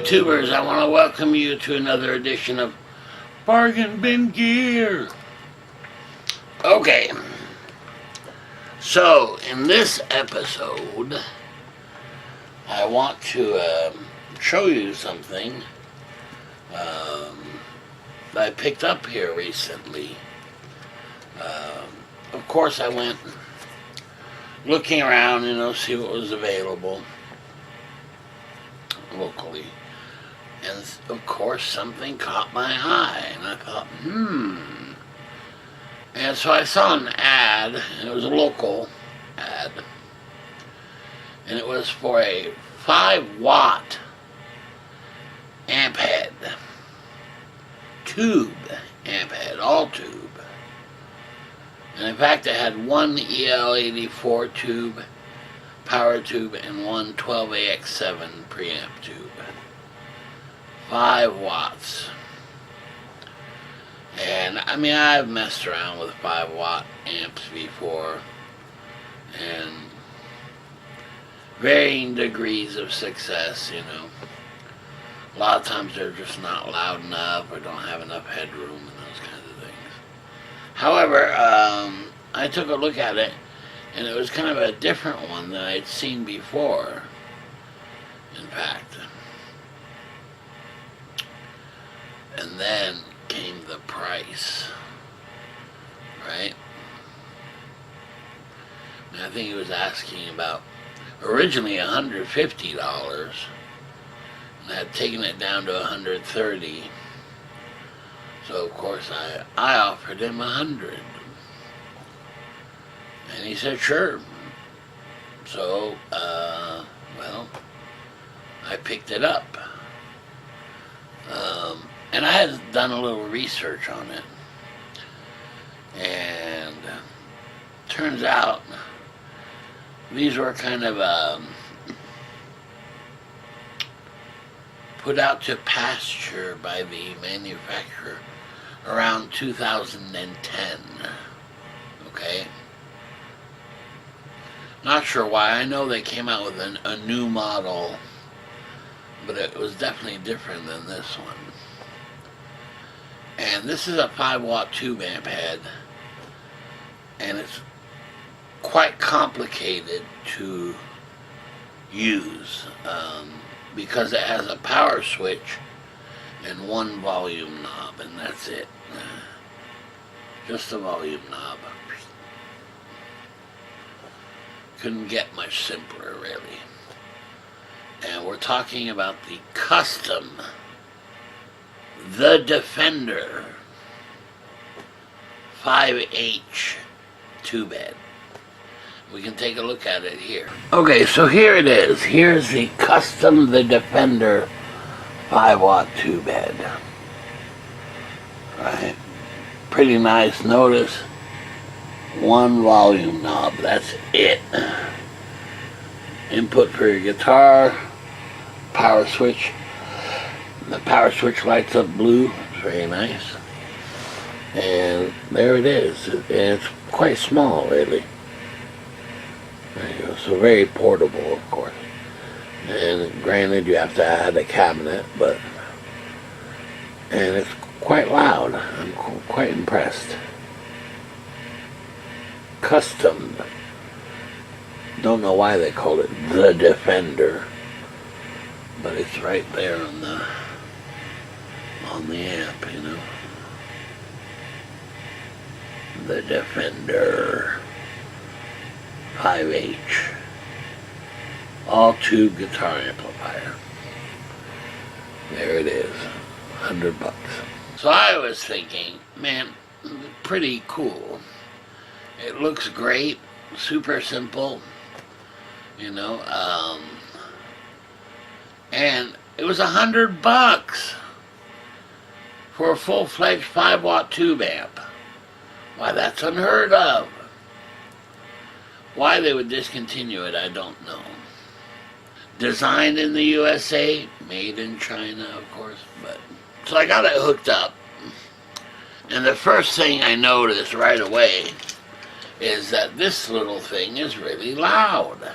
YouTubers, I want to welcome you to another edition of Bargain Bin Gear. Okay, so in this episode, I want to show you something that I picked up here recently. Of course, I went looking around, see what was available locally. And of course, something caught my eye, and I thought, And so I saw an ad, and it was a local ad, and it was for a 5-watt amp head, tube amp head, all tube. And in fact, it had one EL84 tube, power tube, and one 12AX7 preamp tube. 5 watts. And I mean, I've messed around with 5-watt amps before, and varying degrees of success, A lot of times they're just not loud enough or don't have enough headroom and those kinds of things. However, I took a look at it, and it was kind of a different one than I'd seen before, in fact. And then came the price, right? And I think he was asking about originally $150, and I had taken it down to $130. So of course I offered him $100, and he said sure. So well, I picked it up. And I had done a little research on it, and turns out these were kind of put out to pasture by the manufacturer around 2010, okay? Not sure why. I know they came out with a new model, but it was definitely different than this one. And this is a 5-watt tube amp head, and it's quite complicated to use because it has a power switch and one volume knob, and that's it. Just a volume knob. Couldn't get much simpler, really. And we're talking about the custom The Defender 5H tube head. We can take a look at it here. Okay, so here it is. Here's the custom The Defender 5-watt tube head. Right. Pretty nice. Notice one volume knob. That's it. Input for your guitar. Power switch. The power switch lights up blue. It's very nice. And there it is. And it's quite small, really. There you go. So very portable, of course. And granted, you have to add a cabinet, and it's quite loud. I'm quite impressed. Custom. Don't know why they call it The Defender, but it's right there on the amp, The Defender 5H all tube guitar amplifier. There it is, $100. So I was thinking, man, pretty cool. It looks great, super simple, and it was $100 for a full-fledged 5-watt tube amp. Why, that's unheard of. Why they would discontinue it, I don't know. Designed in the USA, made in China, of course, but... So I got it hooked up, and the first thing I noticed right away is that this little thing is really loud.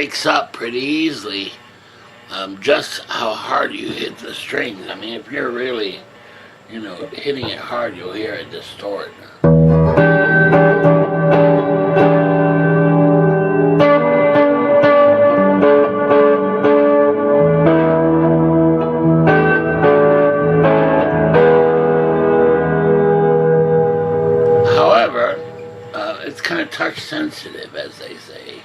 breaks up pretty easily. Just how hard you hit the strings. I mean, if you're really, hitting it hard, you'll hear it distort. However, it's kind of touch sensitive, as they say.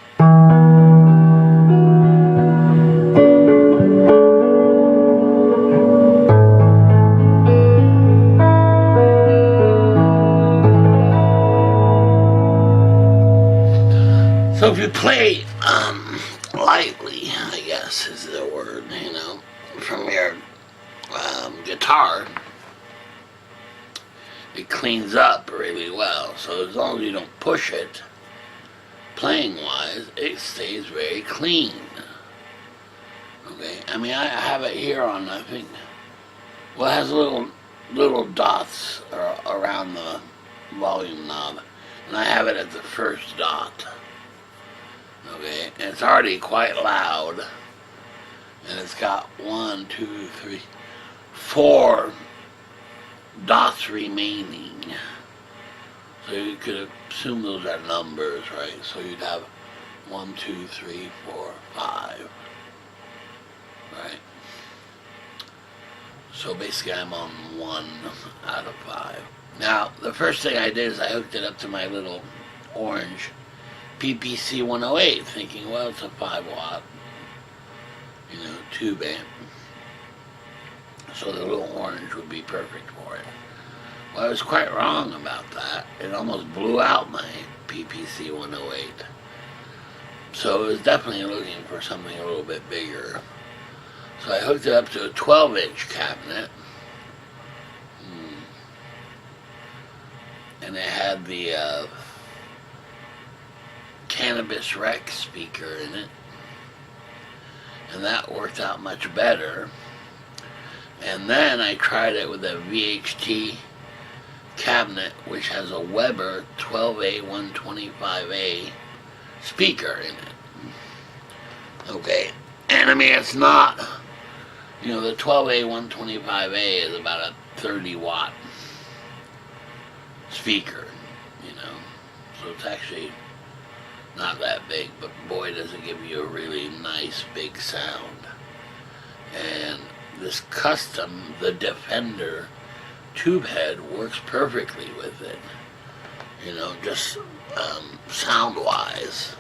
So if you play lightly, I guess is the word, from your guitar, it cleans up really well. So as long as you don't push it, playing-wise, it stays very clean. Okay, I mean, I have it here on, I think, well, it has little dots around the volume knob, and I have it at the first dot. Okay, and it's already quite loud, and it's got 1, 2, 3, 4 dots remaining. So you could assume those are numbers, right? So you'd have 1, 2, 3, 4, 5, right? So basically I'm on 1 out of 5. Now, the first thing I did is I hooked it up to my little orange PPC 108, thinking, well, it's a 5-watt, tube amp. So the little orange would be perfect for it. Well, I was quite wrong about that. It almost blew out my PPC 108. So it was definitely looking for something a little bit bigger. So I hooked it up to a 12-inch cabinet. And it had the Cannabis Rex speaker in it, and that worked out much better. And then I tried it with a VHT cabinet, which has a Weber 12A125A speaker in it. Okay, and I mean, it's not, the 12A125A is about a 30-watt speaker, so it's actually not that big, but boy, does it give you a really nice big sound. And this custom, the Defender tube head, works perfectly with it, just sound-wise.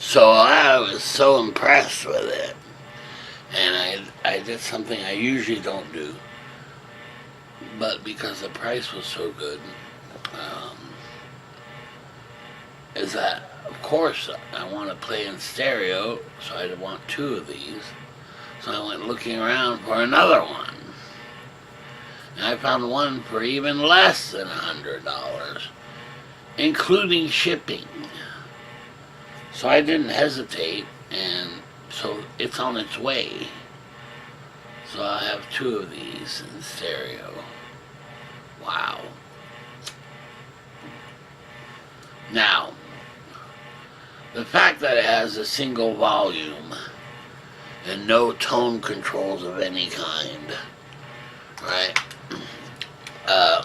So I was so impressed with it, and I did something I usually don't do, but because the price was so good, is that, of course, I want to play in stereo, so I want 2 of these. So I went looking around for another one, and I found one for even less than $100, including shipping. So I didn't hesitate, and so it's on its way. So I have 2 of these in stereo. Wow. Now, the fact that it has a single volume and no tone controls of any kind, right?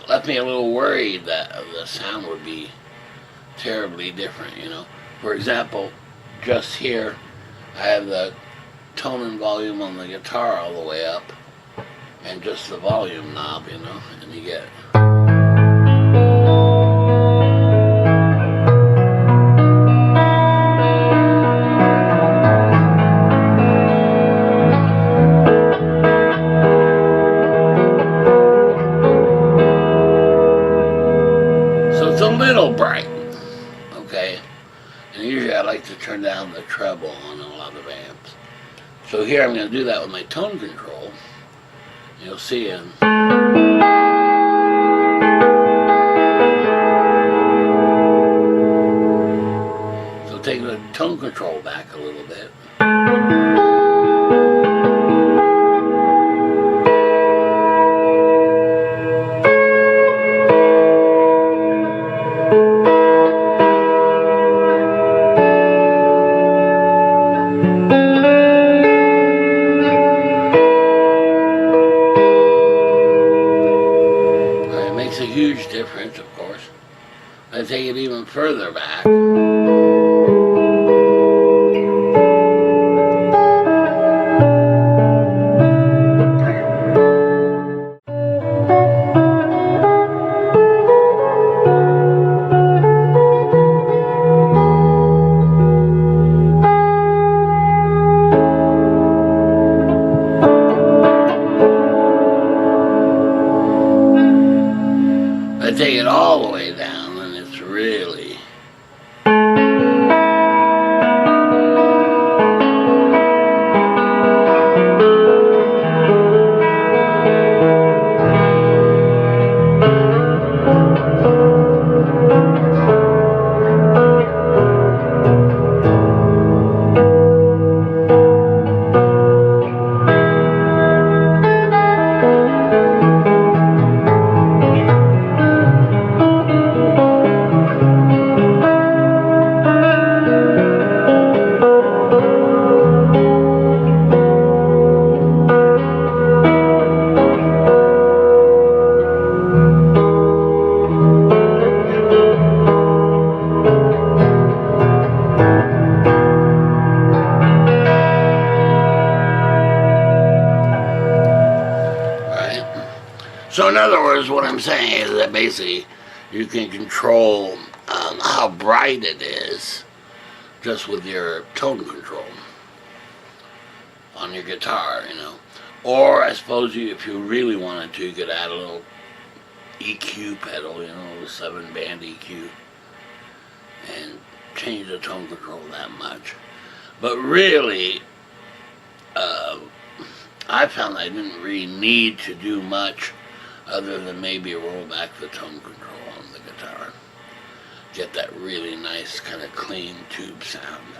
Left me a little worried that the sound would be terribly different, you know. For example, just here, I have the tone and volume on the guitar all the way up, and just the volume knob, you know, and you get. So it's a little bright, okay? And usually I like to turn down the treble on a lot of amps. So here I'm going to do that with my tone control. You'll see in. So take the tone control back a little bit. Makes a huge difference, of course. I take it even further back. I take it all the way down, and it's really. So in other words, what I'm saying is that basically you can control how bright it is just with your tone control on your guitar, you know. Or I suppose if you really wanted to, you could add a little EQ pedal, you know, a 7-band EQ, and change the tone control that much. But really, I found I didn't really need to do much other than maybe roll back the tone control on the guitar. Get that really nice kind of clean tube sound.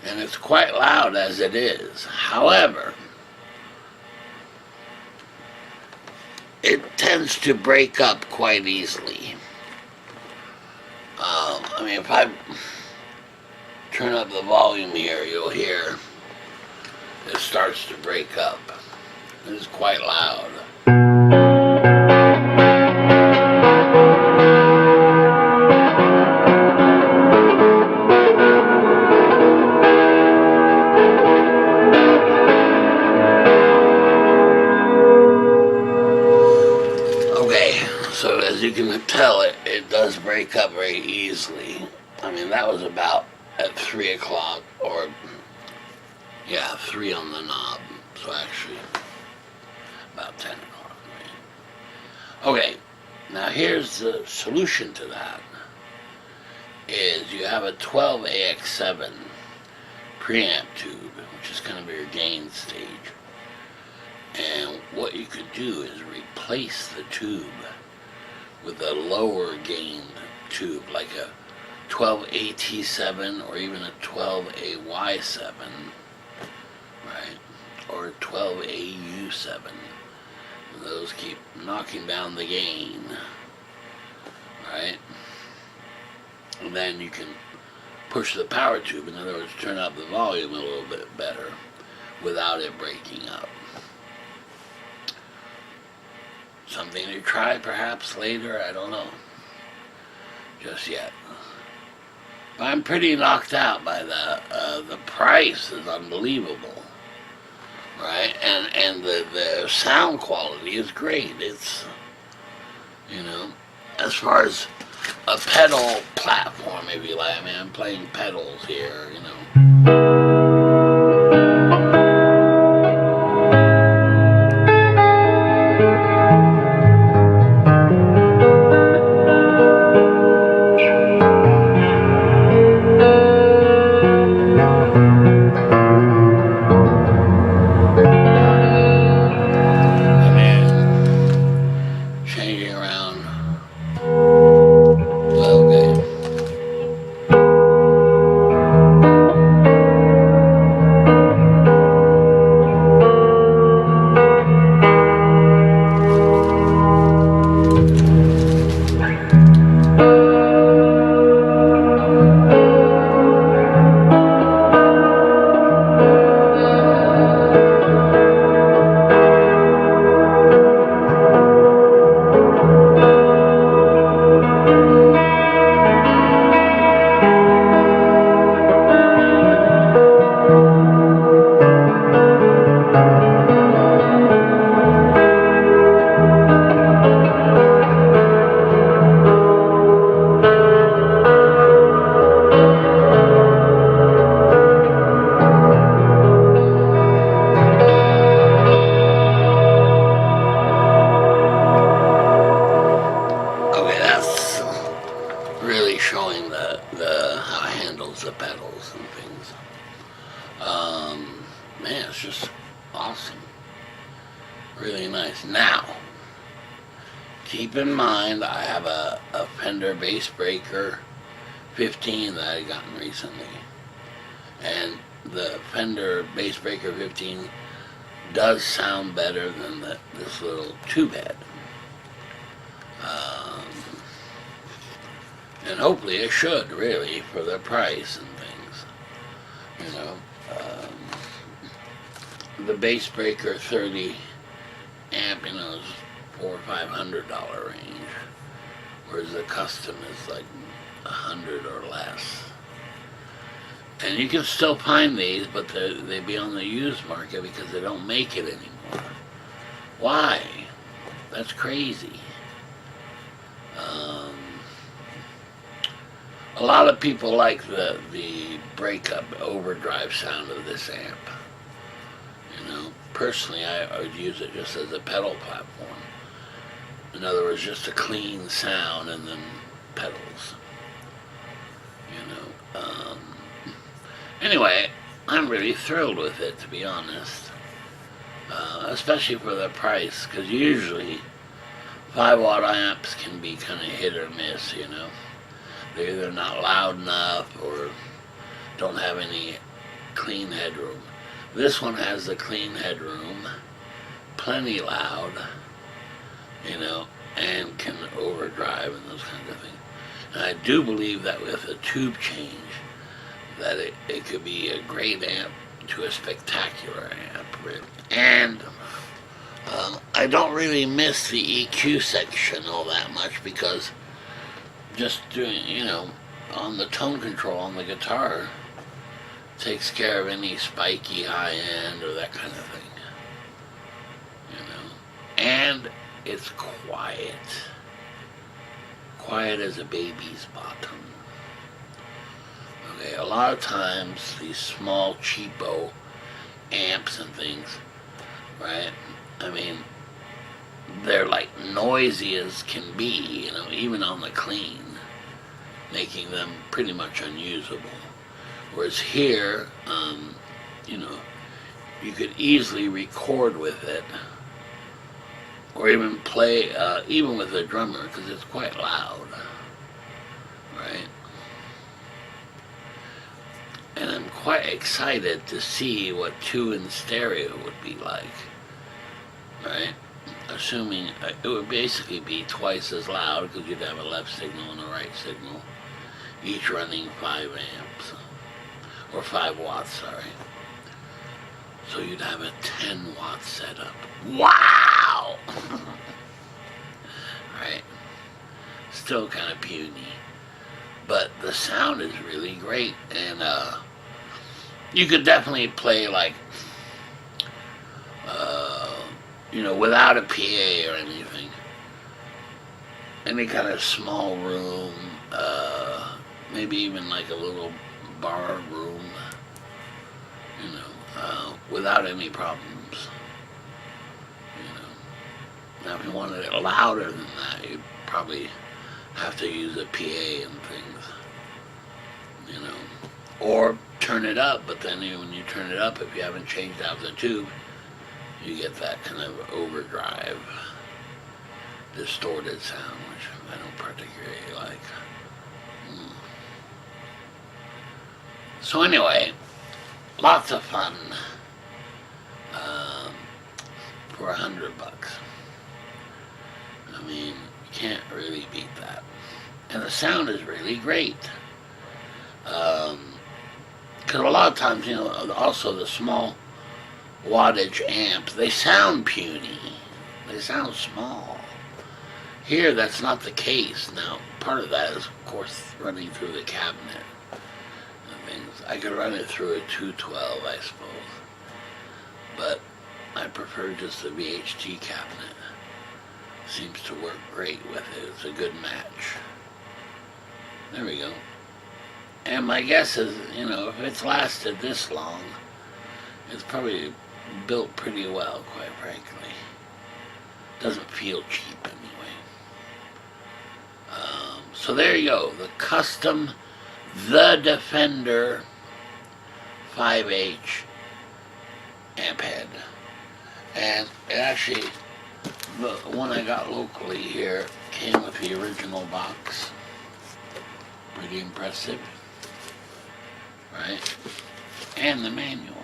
And it's quite loud as it is. However, it tends to break up quite easily. I mean, if I turn up the volume here, you'll hear it starts to break up. It is quite loud. Okay, so as you can tell, it does break up very easily. I mean, that was about at 3 o'clock, or, yeah, 3 on the knob, so actually about 10 o'clock. Right? Okay, now here's the solution to that, is you have a 12AX7 preamp tube, which is kind of your gain stage. And what you could do is replace the tube with a lower gain tube, like a 12AT7 or even a 12AY7, right? Or a 12AU7. Those keep knocking down the gain, right? And then you can push the power tube, in other words, turn up the volume a little bit better without it breaking up. Something to try perhaps later, I don't know, just yet. But I'm pretty knocked out by the price is unbelievable, right? And the sound quality is great. It's, you know, as far as a pedal platform, if you like. I mean, I'm playing pedals here, you know. Changing around. Okay. Really showing the how it handles the pedals and things. Man, it's just awesome. Really nice. Now, keep in mind I have a Fender Bass Breaker 15 that I gotten recently, and the Fender Bass Breaker 15 does sound better than this little tube head. And hopefully it should, really, for the price and things, you know. The Bass Breaker 30 amp, you know, is $400 or $500 range, whereas the custom is like $100 or less. And you can still find these, but they be on the used market because they don't make it anymore. Why? That's crazy. A lot of people like the breakup overdrive sound of this amp. You know, personally, I would use it just as a pedal platform. In other words, just a clean sound and then pedals. You know. Anyway, I'm really thrilled with it, to be honest. Especially for the price, because usually 5-watt amps can be kind of hit or miss, you know. They're either not loud enough or don't have any clean headroom. This one has the clean headroom, plenty loud, you know, and can overdrive and those kinds of things. And I do believe that with a tube change, that it could be a great amp to a spectacular amp, really. And I don't really miss the EQ section all that much, because just doing, you know, on the tone control on the guitar takes care of any spiky high end or that kind of thing, you know. And it's quiet as a baby's bottom. Okay, a lot of times these small cheapo amps and things, right, I mean, they're like noisy as can be, you know, even on the clean, making them pretty much unusable. Whereas here, you know, you could easily record with it, or even play, even with a drummer, because it's quite loud, right? And I'm quite excited to see what 2 in stereo would be like, right? Assuming it would basically be twice as loud, because you'd have a left signal and a right signal, each running 5 amps, or 5 watts, sorry. So you'd have a 10 watt setup. Wow! Right? Still kind of puny. But the sound is really great, and you could definitely play like, without a PA or anything. Any kind of small room, maybe even like a little bar room, without any problems. Now if you wanted it louder than that, you'd probably have to use a PA and things, or turn it up, but then when you turn it up, if you haven't changed out the tube, you get that kind of overdrive, distorted sound, which I don't particularly like. So anyway, lots of fun for $100. I mean, you can't really beat that. And the sound is really great. Because a lot of times, also the small wattage amps, they sound puny. They sound small. Here, that's not the case. Now, part of that is, of course, running through the cabinet and things. I could run it through a 212, I suppose. But I prefer just the VHT cabinet. Seems to work great with it. It's a good match. There we go. And my guess is, if it's lasted this long, it's probably built pretty well, quite frankly. Doesn't feel cheap anyway. So there you go. The custom The Defender 5H amp head. And it actually, the one I got locally here came with the original box. Pretty impressive, right? And the manual.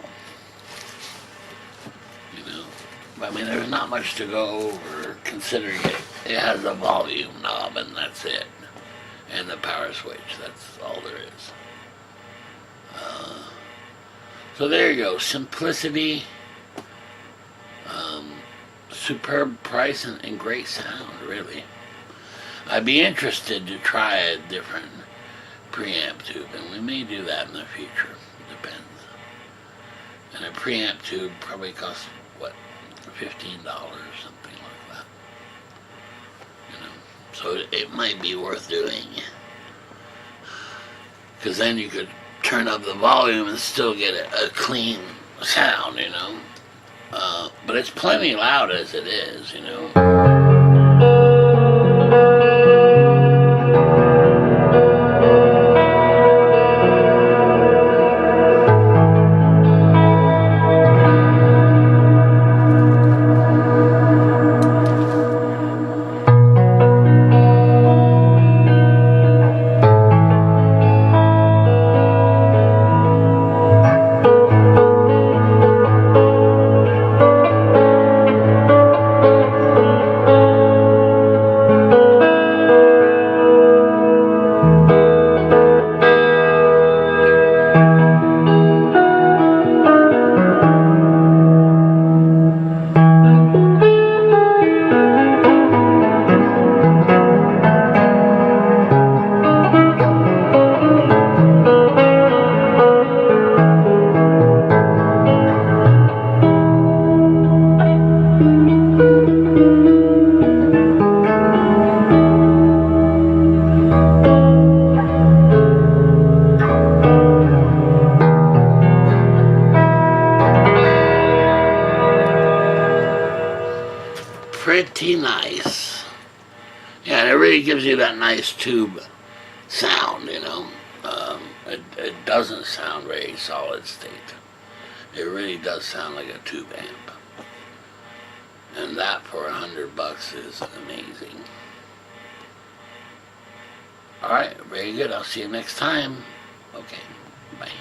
I mean, there's not much to go over considering it has a volume knob and that's it. And the power switch, that's all there is. So there you go, simplicity, superb price, and great sound, really. I'd be interested to try a different preamp tube, and we may do that in the future, depends. And a preamp tube probably costs, what, $15, something like that. So it might be worth doing. Because then you could turn up the volume and still get a clean sound, But it's plenty loud as it is, Pretty nice. Yeah, and it really gives you that nice tube sound, It doesn't sound very solid state. It really does sound like a tube amp. And that for $100 is amazing. Alright, very good. I'll see you next time. Okay, bye.